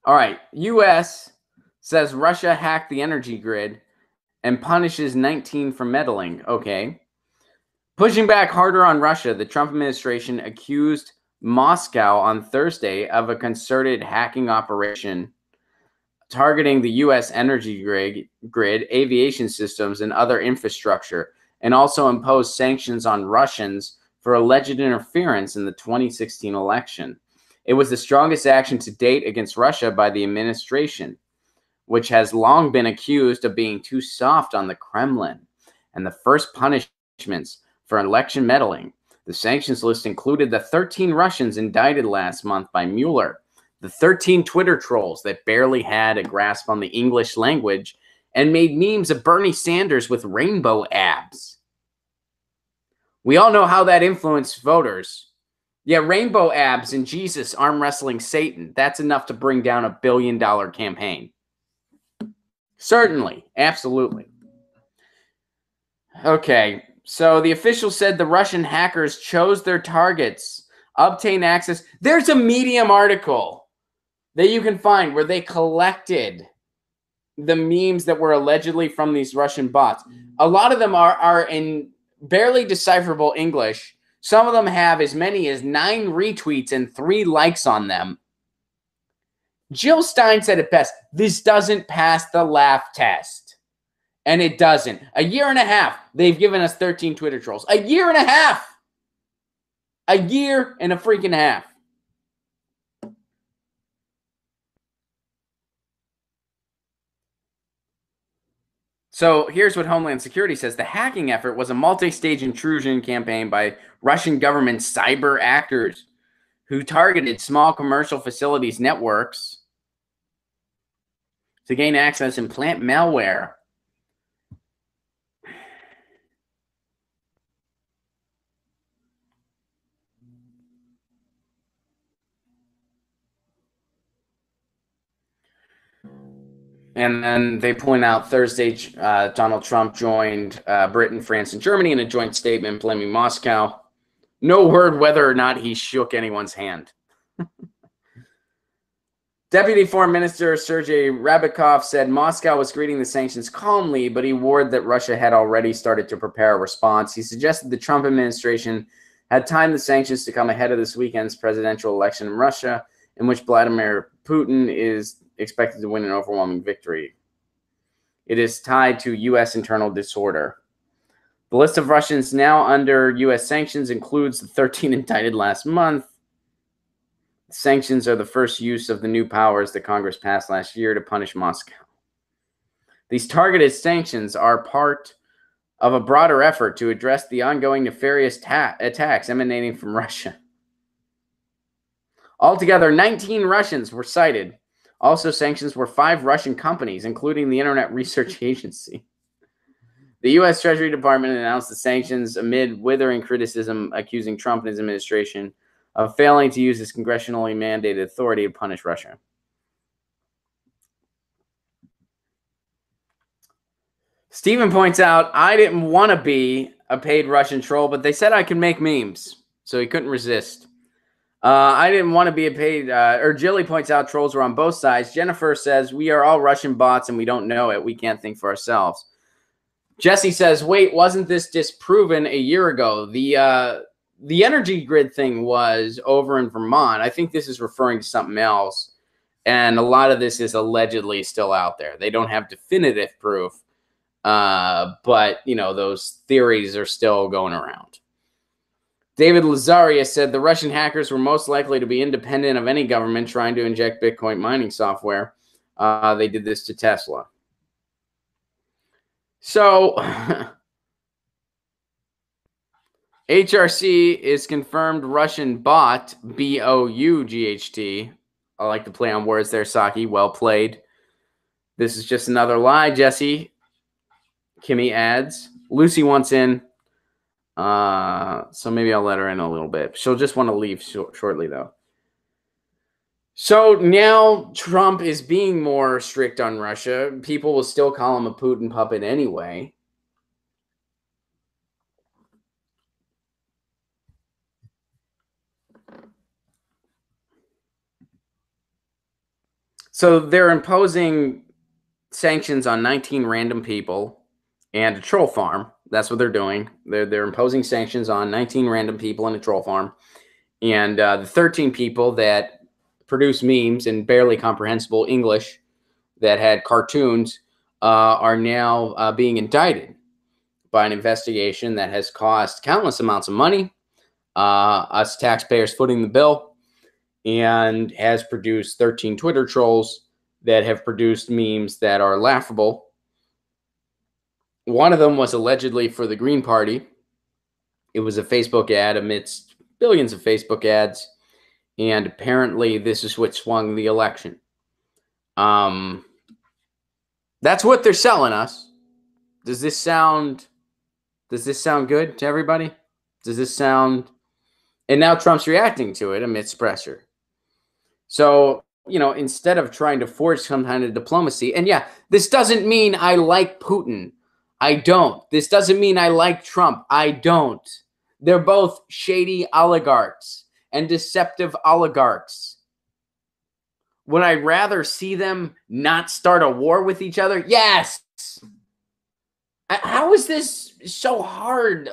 All right. U.S. says Russia hacked the energy grid and punishes 19 for meddling. Okay. Pushing back harder on Russia, the Trump administration accused Moscow on Thursday of a concerted hacking operation targeting the U.S. energy grid, aviation systems, and other infrastructure, and also imposed sanctions on Russians for alleged interference in the 2016 election. It was the strongest action to date against Russia by the administration, which has long been accused of being too soft on the Kremlin, and the first punishments for election meddling. The sanctions list included the 13 Russians indicted last month by Mueller, the 13 Twitter trolls that barely had a grasp on the English language and made memes of Bernie Sanders with rainbow abs. We all know how that influenced voters. Yeah, rainbow abs and Jesus arm wrestling Satan. That's enough to bring down a $1 billion campaign. Certainly. Absolutely. Okay. So the official said the Russian hackers chose their targets, obtained access. There's a Medium article that you can find where they collected the memes that were allegedly from these Russian bots. A lot of them are in barely decipherable English. Some of them have as many as 9 retweets and 3 likes on them. Jill Stein said it best. This doesn't pass the laugh test. And it doesn't. A year and a half, they've given us 13 Twitter trolls. A year and a half. A year and a freaking half. So here's what Homeland Security says. The hacking effort was a multi-stage intrusion campaign by Russian government cyber actors who targeted small commercial facilities networks to gain access and plant malware. And then they point out Thursday, Donald Trump joined Britain, France, and Germany in a joint statement blaming Moscow. No word whether or not he shook anyone's hand. Deputy Foreign Minister Sergei Ryabkov said Moscow was greeting the sanctions calmly, but he warned that Russia had already started to prepare a response. He suggested the Trump administration had timed the sanctions to come ahead of this weekend's presidential election in Russia, in which Vladimir Putin is expected to win an overwhelming victory. It is tied to U.S. internal disorder. The list of Russians now under U.S. sanctions includes the 13 indicted last month. Sanctions are the first use of the new powers that Congress passed last year to punish Moscow. These targeted sanctions are part of a broader effort to address the ongoing nefarious attacks emanating from Russia. Altogether, 19 Russians were cited. Also, sanctions were 5 Russian companies, including the Internet Research Agency. The U.S. Treasury Department announced the sanctions amid withering criticism accusing Trump and his administration of failing to use its congressionally mandated authority to punish Russia. Stephen points out, I didn't want to be a paid Russian troll, but they said I could make memes, so he couldn't resist. I didn't want to be a paid, or Jilly points out trolls were on both sides. Jennifer says, we are all Russian bots and we don't know it. We can't think for ourselves. Jesse says, wait, wasn't this disproven a year ago? The energy grid thing was over in Vermont. I think this is referring to something else. And a lot of this is allegedly still out there. They don't have definitive proof. But, you know, those theories are still going around. David Lazaria said the Russian hackers were most likely to be independent of any government trying to inject Bitcoin mining software. They did this to Tesla. So, HRC is confirmed Russian bot, B-O-U-G-H-T. I like to play on words there, Saki. Well played. This is just another lie, Jesse. Kimmy adds. Lucy wants in. So maybe I'll let her in a little bit. She'll just want to leave shortly, though. So now Trump is being more strict on Russia. People will still call him a Putin puppet anyway. So they're imposing sanctions on 19 random people and a troll farm. That's what they're doing. They're imposing sanctions on 19 random people and a troll farm. And the 13 people that produce memes in barely comprehensible English that had cartoons are now being indicted by an investigation that has cost countless amounts of money, us taxpayers footing the bill, and has produced 13 Twitter trolls that have produced memes that are laughable. One of them was allegedly for the Green Party. It was a Facebook ad amidst billions of Facebook ads, and apparently this is what swung the election. That's what they're selling us. Does this sound good to everybody? Does this sound... And now Trump's reacting to it amidst pressure. So, instead of trying to forge some kind of diplomacy, and yeah, this doesn't mean I like Putin. I don't. This doesn't mean I like Trump. I don't. They're both shady oligarchs and deceptive oligarchs. Would I rather see them not start a war with each other? Yes. How is this so hard?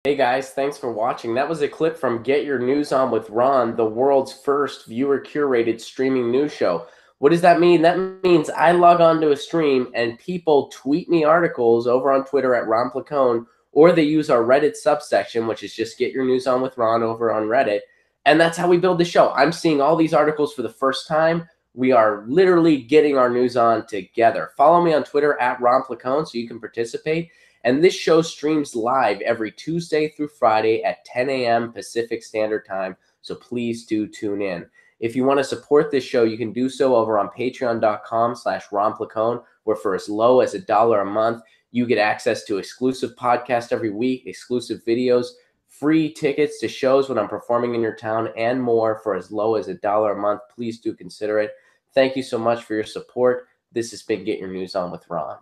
Hey guys, thanks for watching. That was a clip from Get Your News On with Ron, the world's first viewer-curated streaming news show. What does that mean? That means I log on to a stream and people tweet me articles over on Twitter at Ron Placone, or they use our Reddit subsection, which is just Get Your News On with Ron over on Reddit. And that's how we build the show. I'm seeing all these articles for the first time. We are literally getting our news on together. Follow me on Twitter at Ron Placone so you can participate. And this show streams live every Tuesday through Friday at 10 a.m. Pacific Standard Time, so please do tune in. If you want to support this show, you can do so over on patreon.com/Ron Placone, where for as low as $1 a month, you get access to exclusive podcasts every week, exclusive videos, free tickets to shows when I'm performing in your town, and more for as low as $1 a month. Please do consider it. Thank you so much for your support. This has been Get Your News On with Ron.